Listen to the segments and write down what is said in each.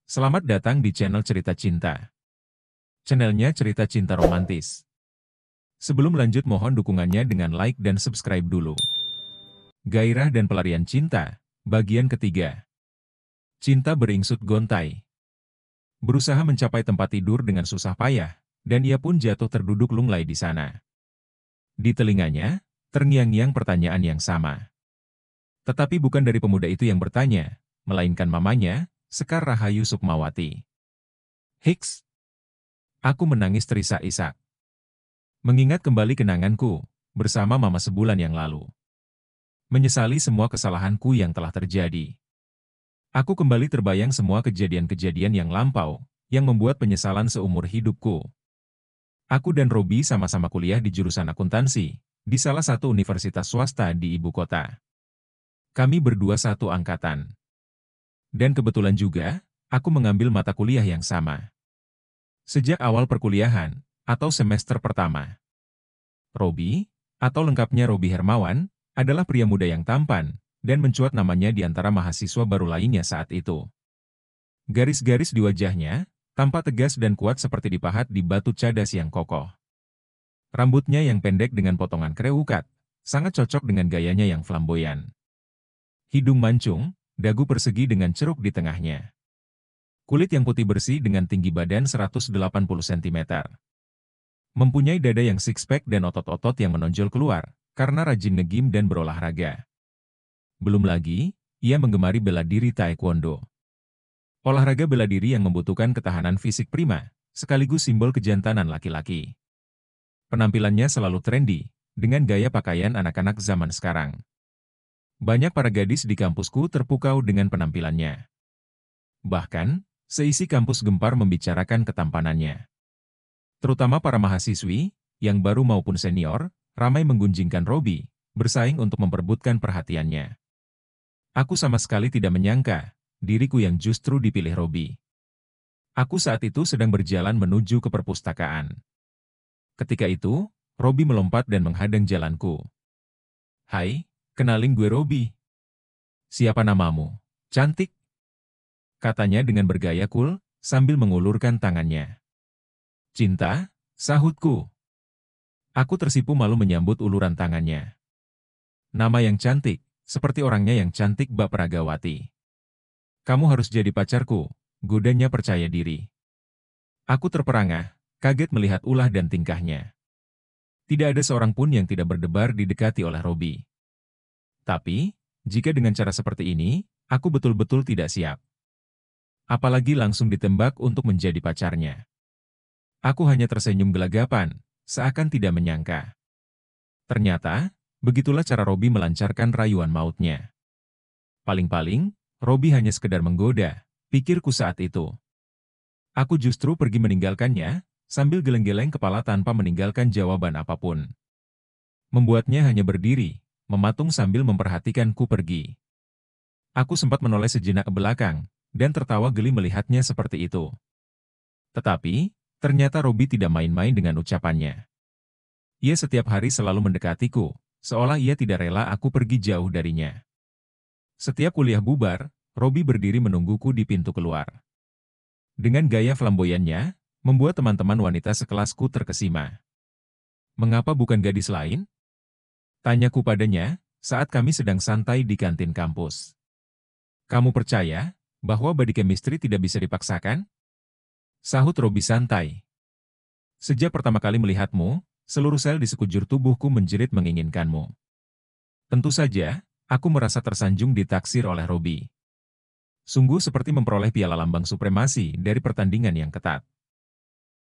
Selamat datang di channel Cerita Cinta. Channelnya cerita cinta romantis. Sebelum lanjut mohon dukungannya dengan like dan subscribe dulu. Gairah dan pelarian cinta, bagian ketiga. Cinta beringsut gontai. Berusaha mencapai tempat tidur dengan susah payah, dan ia pun jatuh terduduk lunglai di sana. Di telinganya, terngiang-ngiang pertanyaan yang sama. Tetapi bukan dari pemuda itu yang bertanya, melainkan mamanya, Sekar Rahayu Sukmawati. Hiks. Aku menangis terisak-isak. Mengingat kembali kenanganku, bersama mama sebulan yang lalu. Menyesali semua kesalahanku yang telah terjadi. Aku kembali terbayang semua kejadian-kejadian yang lampau, yang membuat penyesalan seumur hidupku. Aku dan Robi sama-sama kuliah di jurusan akuntansi, di salah satu universitas swasta di ibu kota. Kami berdua satu angkatan. Dan kebetulan juga, aku mengambil mata kuliah yang sama. Sejak awal perkuliahan, atau semester pertama. Robi, atau lengkapnya Robi Hermawan, adalah pria muda yang tampan, dan mencuat namanya di antara mahasiswa baru lainnya saat itu. Garis-garis di wajahnya, tampak tegas dan kuat seperti dipahat di batu cadas yang kokoh. Rambutnya yang pendek dengan potongan krewukat, sangat cocok dengan gayanya yang flamboyan. Hidung mancung, dagu persegi dengan ceruk di tengahnya. Kulit yang putih bersih dengan tinggi badan 180 cm. Mempunyai dada yang six-pack dan otot-otot yang menonjol keluar, karena rajin nge-gym dan berolahraga. Belum lagi, ia menggemari bela diri taekwondo. Olahraga bela diri yang membutuhkan ketahanan fisik prima, sekaligus simbol kejantanan laki-laki. Penampilannya selalu trendy, dengan gaya pakaian anak-anak zaman sekarang. Banyak para gadis di kampusku terpukau dengan penampilannya. Bahkan, seisi kampus gempar membicarakan ketampanannya. Terutama para mahasiswi, yang baru maupun senior, ramai menggunjingkan Robi, bersaing untuk memperebutkan perhatiannya. Aku sama sekali tidak menyangka, diriku yang justru dipilih Robi. Aku saat itu sedang berjalan menuju ke perpustakaan. Ketika itu, Robi melompat dan menghadang jalanku. "Hai, kenalin gue Robi." "Siapa namamu?" "Cantik," katanya dengan bergaya cool, sambil mengulurkan tangannya. "Cinta," sahutku. Aku tersipu malu menyambut uluran tangannya. "Nama yang cantik, seperti orangnya yang cantik Mbak Pragawati. Kamu harus jadi pacarku," gudanya percaya diri. Aku terperangah, kaget melihat ulah dan tingkahnya. Tidak ada seorang pun yang tidak berdebar didekati oleh Robi. Tapi, jika dengan cara seperti ini, aku betul-betul tidak siap. Apalagi langsung ditembak untuk menjadi pacarnya. Aku hanya tersenyum gelagapan, seakan tidak menyangka. Ternyata, begitulah cara Robi melancarkan rayuan mautnya. Paling-paling, Robi hanya sekedar menggoda, pikirku saat itu. Aku justru pergi meninggalkannya, sambil geleng-geleng kepala tanpa meninggalkan jawaban apapun. Membuatnya hanya berdiri, mematung sambil memperhatikanku pergi. Aku sempat menoleh sejenak ke belakang, dan tertawa geli melihatnya seperti itu. Tetapi, ternyata Robi tidak main-main dengan ucapannya. Ia setiap hari selalu mendekatiku, seolah ia tidak rela aku pergi jauh darinya. Setiap kuliah bubar, Robi berdiri menungguku di pintu keluar. Dengan gaya flamboyannya, membuat teman-teman wanita sekelasku terkesima. "Mengapa bukan gadis lain?" tanyaku padanya, saat kami sedang santai di kantin kampus. "Kamu percaya bahwa body chemistry tidak bisa dipaksakan?" sahut Robi santai. "Sejak pertama kali melihatmu, seluruh sel di sekujur tubuhku menjerit menginginkanmu." Tentu saja, aku merasa tersanjung ditaksir oleh Robi. Sungguh seperti memperoleh piala lambang supremasi dari pertandingan yang ketat.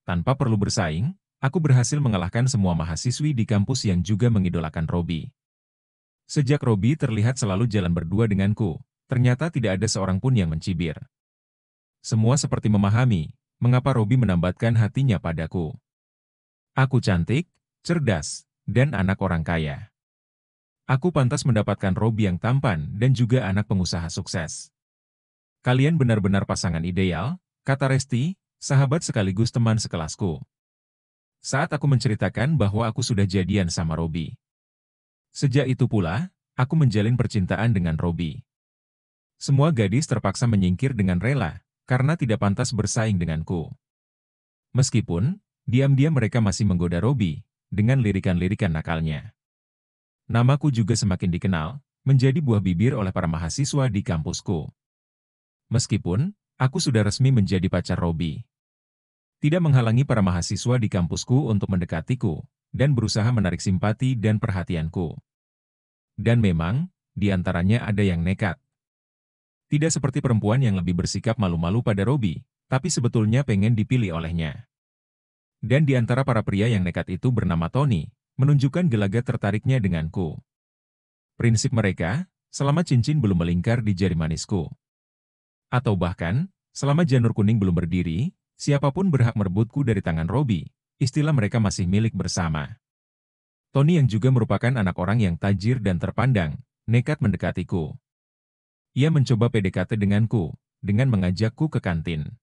Tanpa perlu bersaing, aku berhasil mengalahkan semua mahasiswi di kampus yang juga mengidolakan Robi. Sejak Robi terlihat selalu jalan berdua denganku, ternyata tidak ada seorang pun yang mencibir. Semua seperti memahami, mengapa Robi menambatkan hatinya padaku. Aku cantik, cerdas, dan anak orang kaya. Aku pantas mendapatkan Robi yang tampan dan juga anak pengusaha sukses. "Kalian benar-benar pasangan ideal," kata Resti, sahabat sekaligus teman sekelasku. Saat aku menceritakan bahwa aku sudah jadian sama Robi. Sejak itu pula, aku menjalin percintaan dengan Robi. Semua gadis terpaksa menyingkir dengan rela, karena tidak pantas bersaing denganku. Meskipun, diam-diam mereka masih menggoda Robby dengan lirikan-lirikan nakalnya. Namaku juga semakin dikenal, menjadi buah bibir oleh para mahasiswa di kampusku. Meskipun, aku sudah resmi menjadi pacar Robby, tidak menghalangi para mahasiswa di kampusku untuk mendekatiku dan berusaha menarik simpati dan perhatianku. Dan memang, di antaranya ada yang nekat. Tidak seperti perempuan yang lebih bersikap malu-malu pada Robby, tapi sebetulnya pengen dipilih olehnya. Dan di antara para pria yang nekat itu bernama Tony, menunjukkan gelagat tertariknya denganku. Prinsip mereka, selama cincin belum melingkar di jari manisku. Atau bahkan, selama janur kuning belum berdiri, siapapun berhak merebutku dari tangan Robby, istilah mereka masih milik bersama. Tony yang juga merupakan anak orang yang tajir dan terpandang, nekat mendekatiku. Ia mencoba PDKT denganku, dengan mengajakku ke kantin.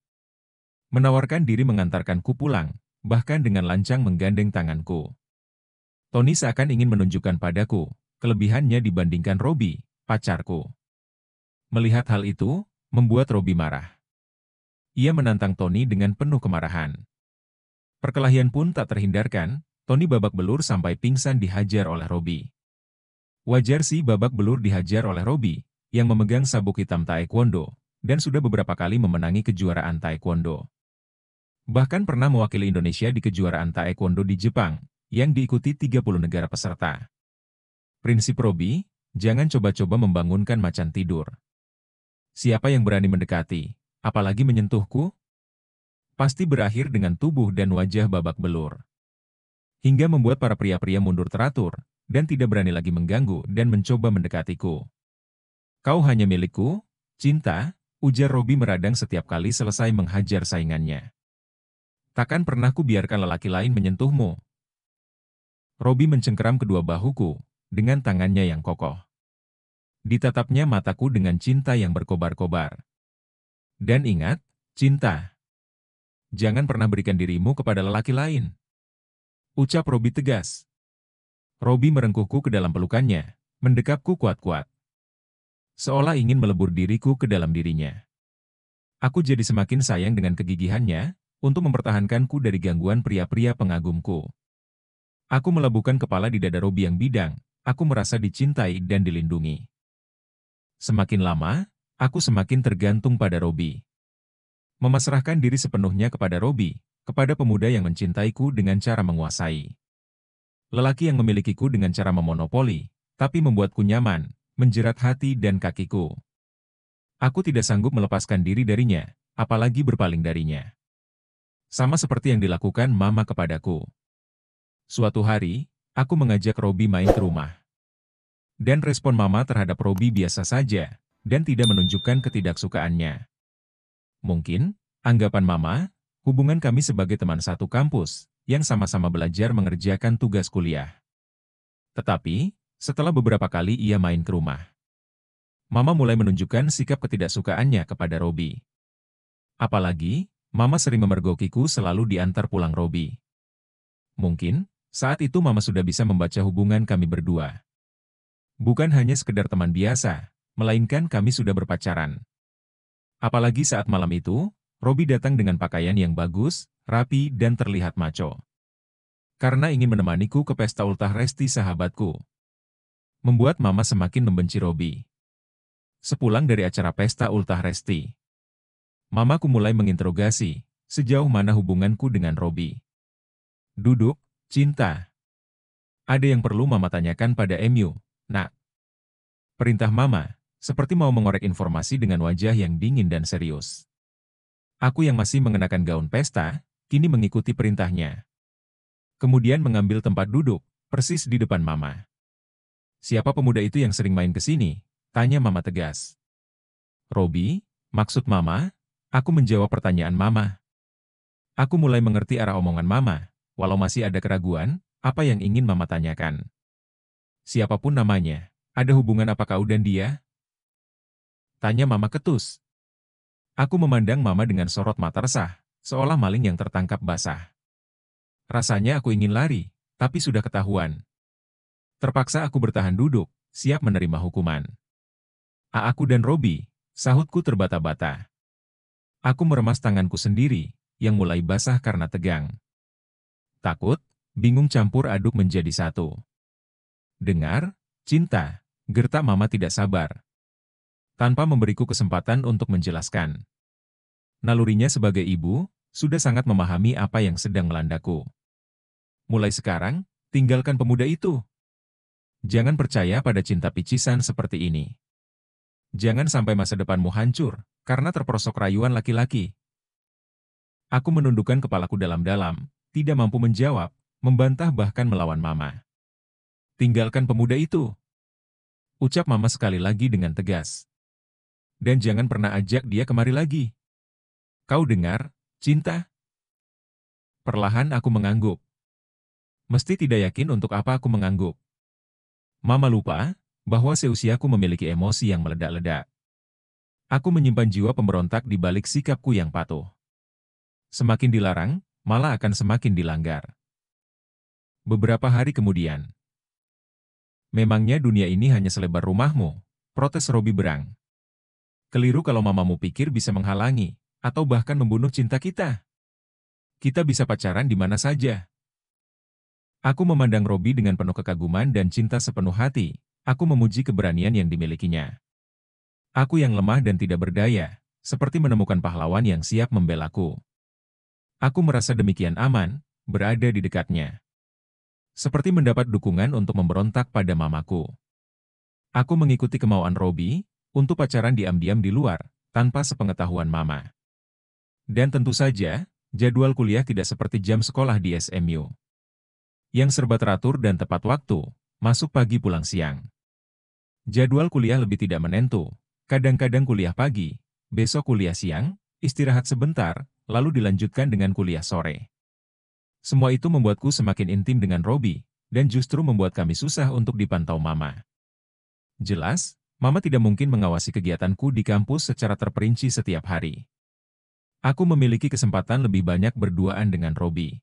Menawarkan diri mengantarkanku pulang, bahkan dengan lancang menggandeng tanganku. Tony seakan ingin menunjukkan padaku, kelebihannya dibandingkan Robby, pacarku. Melihat hal itu, membuat Robby marah. Ia menantang Tony dengan penuh kemarahan. Perkelahian pun tak terhindarkan, Tony babak belur sampai pingsan dihajar oleh Robby. Wajar sih babak belur dihajar oleh Robby, yang memegang sabuk hitam taekwondo, dan sudah beberapa kali memenangi kejuaraan taekwondo. Bahkan pernah mewakili Indonesia di kejuaraan taekwondo di Jepang, yang diikuti 30 negara peserta. Prinsip Robby, jangan coba-coba membangunkan macan tidur. Siapa yang berani mendekati, apalagi menyentuhku, pasti berakhir dengan tubuh dan wajah babak belur. Hingga membuat para pria-pria mundur teratur, dan tidak berani lagi mengganggu dan mencoba mendekatiku. Kau hanya milikku, cinta, ujar Robby meradang setiap kali selesai menghajar saingannya. Takkan pernah ku biarkan lelaki lain menyentuhmu. Robby mencengkeram kedua bahuku, dengan tangannya yang kokoh. Ditatapnya mataku dengan cinta yang berkobar-kobar. Dan ingat, cinta. Jangan pernah berikan dirimu kepada lelaki lain. Ucap Robby tegas. Robby merengkuhku ke dalam pelukannya, mendekapku kuat-kuat. Seolah ingin melebur diriku ke dalam dirinya. Aku jadi semakin sayang dengan kegigihannya, untuk mempertahankanku dari gangguan pria-pria pengagumku. Aku melebuhkan kepala di dada Robby yang bidang, aku merasa dicintai dan dilindungi. Semakin lama, aku semakin tergantung pada Robby. Memasrahkan diri sepenuhnya kepada Robby, kepada pemuda yang mencintaiku dengan cara menguasai. Lelaki yang memilikiku dengan cara memonopoli, tapi membuatku nyaman, menjerat hati dan kakiku. Aku tidak sanggup melepaskan diri darinya, apalagi berpaling darinya. Sama seperti yang dilakukan Mama kepadaku. Suatu hari, aku mengajak Robby main ke rumah. Dan respon Mama terhadap Robby biasa saja, dan tidak menunjukkan ketidaksukaannya. Mungkin, anggapan Mama, hubungan kami sebagai teman satu kampus, yang sama-sama belajar mengerjakan tugas kuliah. Tetapi, setelah beberapa kali ia main ke rumah, Mama mulai menunjukkan sikap ketidaksukaannya kepada Robby. Apalagi, Mama sering memergokiku selalu diantar pulang Robby. Mungkin, saat itu Mama sudah bisa membaca hubungan kami berdua. Bukan hanya sekedar teman biasa, melainkan kami sudah berpacaran. Apalagi saat malam itu, Robby datang dengan pakaian yang bagus, rapi dan terlihat maco. Karena ingin menemaniku ke pesta ultah Resti sahabatku. Membuat Mama semakin membenci Robby. Sepulang dari acara pesta ultah Resti, Mamaku mulai menginterogasi, sejauh mana hubunganku dengan Robby. Duduk, cinta. Ada yang perlu Mama tanyakan pada MU, nak. Perintah Mama, seperti mau mengorek informasi dengan wajah yang dingin dan serius. Aku yang masih mengenakan gaun pesta, kini mengikuti perintahnya. Kemudian mengambil tempat duduk, persis di depan Mama. Siapa pemuda itu yang sering main ke sini? Tanya Mama tegas. Robby, maksud Mama? Aku menjawab pertanyaan Mama. Aku mulai mengerti arah omongan Mama, walau masih ada keraguan, apa yang ingin Mama tanyakan. Siapapun namanya, ada hubungan apa kau dan dia? Tanya Mama ketus. Aku memandang Mama dengan sorot mata resah, seolah maling yang tertangkap basah. Rasanya aku ingin lari, tapi sudah ketahuan. Terpaksa aku bertahan duduk, siap menerima hukuman. Aku dan Robby, sahutku terbata-bata. Aku meremas tanganku sendiri, yang mulai basah karena tegang. Takut, bingung campur aduk menjadi satu. Dengar, cinta, gertak Mama tidak sabar. Tanpa memberiku kesempatan untuk menjelaskan. Nalurinya sebagai ibu, sudah sangat memahami apa yang sedang melandaku. Mulai sekarang, tinggalkan pemuda itu. Jangan percaya pada cinta picisan seperti ini. Jangan sampai masa depanmu hancur, karena terperosok rayuan laki-laki. Aku menundukkan kepalaku dalam-dalam, tidak mampu menjawab, membantah bahkan melawan Mama. Tinggalkan pemuda itu. Ucap Mama sekali lagi dengan tegas. Dan jangan pernah ajak dia kemari lagi. Kau dengar, cinta? Perlahan aku mengangguk. Mesti tidak yakin untuk apa aku mengangguk. Mama lupa bahwa seusiaku memiliki emosi yang meledak-ledak. Aku menyimpan jiwa pemberontak di balik sikapku yang patuh. Semakin dilarang, malah akan semakin dilanggar. Beberapa hari kemudian. Memangnya dunia ini hanya selebar rumahmu, protes Robi berang. Keliru kalau mamamu pikir bisa menghalangi, atau bahkan membunuh cinta kita. Kita bisa pacaran di mana saja. Aku memandang Robi dengan penuh kekaguman dan cinta sepenuh hati. Aku memuji keberanian yang dimilikinya. Aku yang lemah dan tidak berdaya, seperti menemukan pahlawan yang siap membelaku. Aku merasa demikian aman, berada di dekatnya. Seperti mendapat dukungan untuk memberontak pada mamaku. Aku mengikuti kemauan Robi untuk pacaran diam-diam di luar, tanpa sepengetahuan Mama. Dan tentu saja, jadwal kuliah tidak seperti jam sekolah di SMU. Yang serba teratur dan tepat waktu, masuk pagi pulang siang. Jadwal kuliah lebih tidak menentu, kadang-kadang kuliah pagi, besok kuliah siang, istirahat sebentar, lalu dilanjutkan dengan kuliah sore. Semua itu membuatku semakin intim dengan Robi, dan justru membuat kami susah untuk dipantau Mama. Jelas, Mama tidak mungkin mengawasi kegiatanku di kampus secara terperinci setiap hari. Aku memiliki kesempatan lebih banyak berduaan dengan Robi.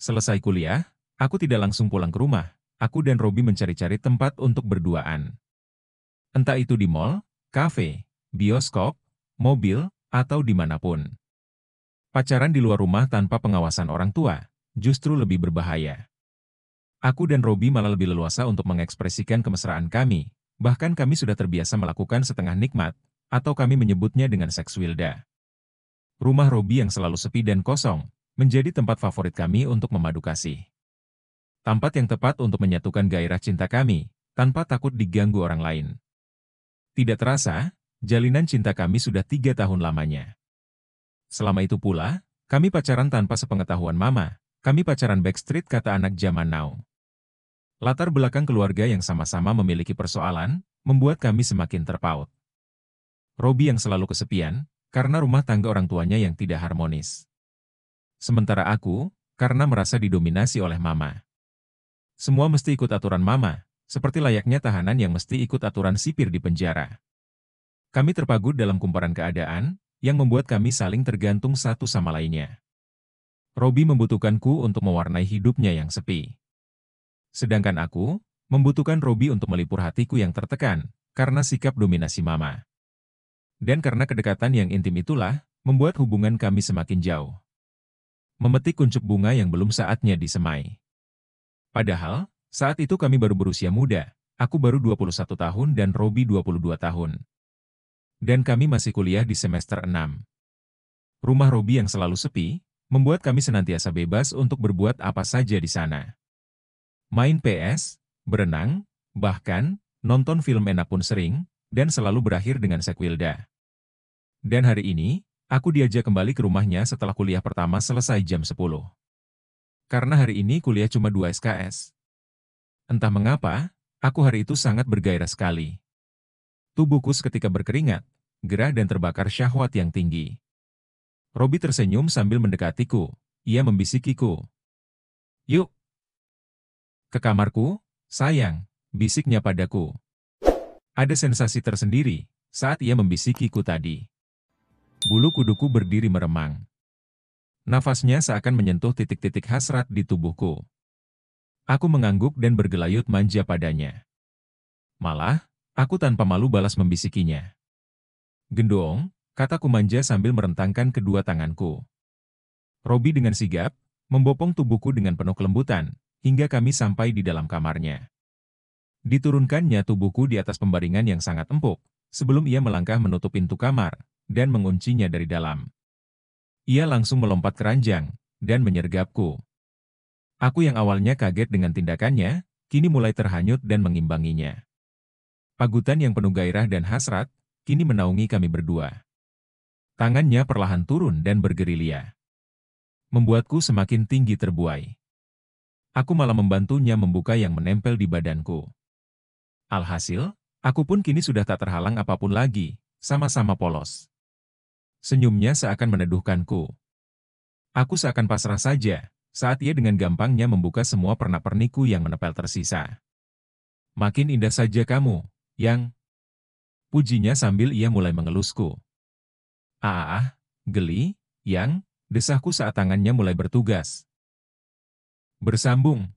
Selesai kuliah, aku tidak langsung pulang ke rumah. Aku dan Robi mencari-cari tempat untuk berduaan. Entah itu di mall, kafe, bioskop, mobil, atau dimanapun. Pacaran di luar rumah tanpa pengawasan orang tua, justru lebih berbahaya. Aku dan Robi malah lebih leluasa untuk mengekspresikan kemesraan kami, bahkan kami sudah terbiasa melakukan setengah nikmat, atau kami menyebutnya dengan seks wilda. Rumah Robi yang selalu sepi dan kosong, menjadi tempat favorit kami untuk memadu kasih. Tempat yang tepat untuk menyatukan gairah cinta kami, tanpa takut diganggu orang lain. Tidak terasa, jalinan cinta kami sudah 3 tahun lamanya. Selama itu pula, kami pacaran tanpa sepengetahuan Mama, kami pacaran backstreet kata anak zaman now. Latar belakang keluarga yang sama-sama memiliki persoalan, membuat kami semakin terpaut. Robi yang selalu kesepian, karena rumah tangga orang tuanya yang tidak harmonis. Sementara aku, karena merasa didominasi oleh Mama. Semua mesti ikut aturan Mama, seperti layaknya tahanan yang mesti ikut aturan sipir di penjara. Kami terpagut dalam kumparan keadaan, yang membuat kami saling tergantung satu sama lainnya. Robi membutuhkanku untuk mewarnai hidupnya yang sepi. Sedangkan aku, membutuhkan Robi untuk melipur hatiku yang tertekan, karena sikap dominasi Mama. Dan karena kedekatan yang intim itulah, membuat hubungan kami semakin jauh. Memetik kuncup bunga yang belum saatnya disemai. Padahal, saat itu kami baru berusia muda, aku baru 21 tahun dan Robi 22 tahun. Dan kami masih kuliah di semester 6. Rumah Robi yang selalu sepi, membuat kami senantiasa bebas untuk berbuat apa saja di sana. Main PS, berenang, bahkan, nonton film enak pun sering, dan selalu berakhir dengan sekwilda. Dan hari ini, aku diajak kembali ke rumahnya setelah kuliah pertama selesai jam 10. Karena hari ini kuliah cuma 2 SKS. Entah mengapa, aku hari itu sangat bergairah sekali. Tubuhku seketika berkeringat, gerah dan terbakar syahwat yang tinggi. Robi tersenyum sambil mendekatiku, ia membisikiku. Yuk, ke kamarku, sayang, bisiknya padaku. Ada sensasi tersendiri saat ia membisikiku tadi. Bulu kuduku berdiri meremang. Nafasnya seakan menyentuh titik-titik hasrat di tubuhku. Aku mengangguk dan bergelayut manja padanya. Malah, aku tanpa malu balas membisikinya. Gendong, Kataku manja sambil merentangkan kedua tanganku. Robi dengan sigap, membopong tubuhku dengan penuh kelembutan, hingga kami sampai di dalam kamarnya. Diturunkannya tubuhku di atas pembaringan yang sangat empuk, sebelum ia melangkah menutup pintu kamar, dan menguncinya dari dalam. Ia langsung melompat ke ranjang, dan menyergapku. Aku yang awalnya kaget dengan tindakannya, kini mulai terhanyut dan mengimbanginya. Pagutan yang penuh gairah dan hasrat, kini menaungi kami berdua. Tangannya perlahan turun dan bergerilya. Membuatku semakin tinggi terbuai. Aku malah membantunya membuka yang menempel di badanku. Alhasil, aku pun kini sudah tak terhalang apapun lagi, sama-sama polos. Senyumnya seakan meneduhkanku. Aku seakan pasrah saja, saat ia dengan gampangnya membuka semua pernak-pernikku yang menempel tersisa. Makin indah saja kamu, Yang. Pujinya sambil ia mulai mengelusku. Geli, Yang, desahku saat tangannya mulai bertugas. Bersambung.